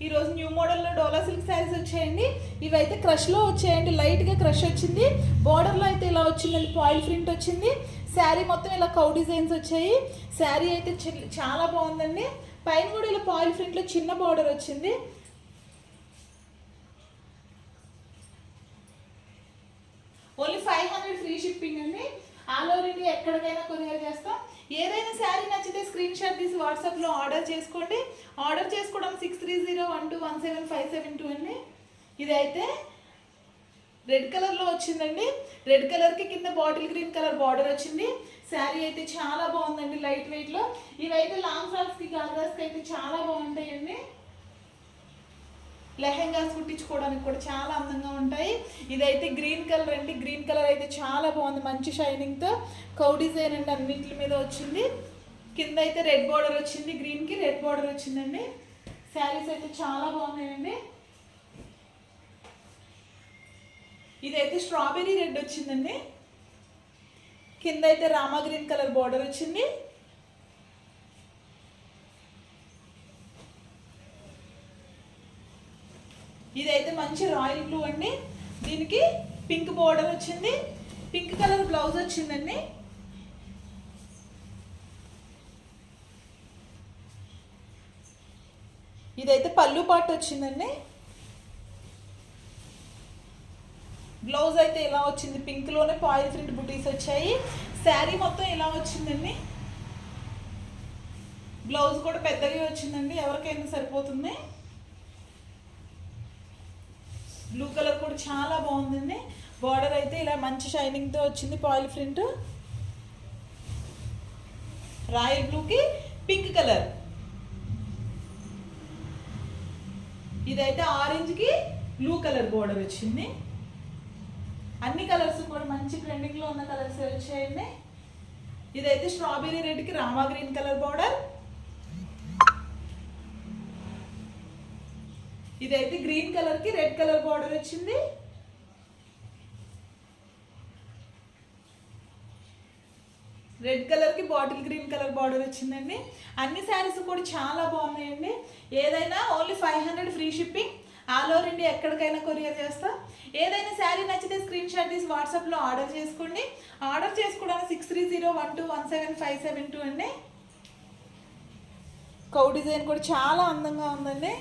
ఈరోజు న్యూ మోడల్లో డోలా సిల్క్ శారీస్ వచ్చాయండి. ఇవైతే క్రష్లో వచ్చాయండి, లైట్గా క్రష్ వచ్చింది. బార్డర్లో అయితే ఇలా వచ్చిందండి, పాయిల్ ప్రింట్ వచ్చింది. శారీ మొత్తం ఇలా కౌ డిజైన్స్ వచ్చాయి. శారీ అయితే చాలా బాగుందండి. పైన కూడా ఇలా పాయిల్ ప్రింట్లో చిన్న బార్డర్ వచ్చింది. ఓన్లీ 500 ఫ్రీ షిప్పింగ్ అండి. ఆల్ ఓవర్ ఇండియా ఎక్కడికైనా కొరియర్ చేస్తాం. ఏదైనా శారీ నచ్చితే స్క్రీన్ షాట్ తీసి వాట్సాప్లో ఆర్డర్ చేసుకోండి. ఆర్డర్ చేసుకోవడం 6301217572 అండి. ఇదైతే రెడ్ కలర్లో వచ్చిందండి. రెడ్ కలర్కి కింద బాటిల్ గ్రీన్ కలర్ బార్డర్ వచ్చింది. శారీ అయితే చాలా బాగుందండి, లైట్ వెయిట్లో. ఇవైతే లాంగ్ ఫ్రాక్స్కి గాగ్రాస్కి అయితే చాలా బాగుంటాయండి. లెహెంగాస్ కుట్టించుకోవడానికి కూడా చాలా అందంగా ఉంటాయి. ఇదైతే గ్రీన్ కలర్ అండి. గ్రీన్ కలర్ అయితే చాలా బాగుంది, మంచి షైనింగ్తో. కౌ డిజైన్ అండి అన్నింటి మీద వచ్చింది. కింద అయితే రెడ్ బార్డర్ వచ్చింది, గ్రీన్కి రెడ్ బార్డర్ వచ్చిందండి. శారీస్ అయితే చాలా బాగున్నాయండి. ఇదైతే స్ట్రాబెర్రీ రెడ్ వచ్చిందండి. కింద అయితే రామా గ్రీన్ కలర్ బార్డర్ వచ్చింది. ఇదైతే మంచి రాయల్ బ్లూ అండి. దీనికి పింక్ బార్డర్ వచ్చింది, పింక్ కలర్ బ్లౌజ్ వచ్చిందండి. ఇదైతే పళ్ళు పాటు వచ్చిందండి. బ్లౌజ్ అయితే ఇలా వచ్చింది, పింక్లోనే పాయిల్ ప్రింట్ బుటీస్ వచ్చాయి. శారీ మొత్తం ఇలా వచ్చిందండి. బ్లౌజ్ కూడా పెద్దగా వచ్చిందండి, ఎవరికైనా సరిపోతుంది. బ్లూ కలర్ కూడా చాలా బాగుందండి. బార్డర్ అయితే ఇలా మంచి షైనింగ్తో వచ్చింది, పాయిల్ ప్రింట్. రాయల్ బ్లూకి పింక్ కలర్. ఇదైతే ఆరెంజ్కి బ్లూ కలర్ బార్డర్ వచ్చింది. అన్ని కలర్స్ కూడా మంచి ట్రెండింగ్లో ఉన్న కలర్స్ వచ్చాయండి. ఇదైతే స్ట్రాబెర్రీ రెడ్కి రామా గ్రీన్ కలర్ బార్డర్. ఇదైతే గ్రీన్ కలర్కి రెడ్ కలర్ బార్డర్ వచ్చింది. రెడ్ కలర్కి బాటిల్ గ్రీన్ కలర్ బార్డర్ వచ్చిందండి. అన్ని శారీస్ కూడా చాలా బాగున్నాయండి. ఏదైనా only 500 free shipping. All over India ఎక్కడికైనా కొరియర్ చేస్తాం. ఏదైనా శారీ నచ్చితే స్క్రీన్ షాట్ తీసి వాట్సాప్లో ఆర్డర్ చేసుకోండి. ఆర్డర్ చేసుకోవడానికి 6301217572 అండి. కౌ డిజైన్ కూడా చాలా అందంగా ఉందండి.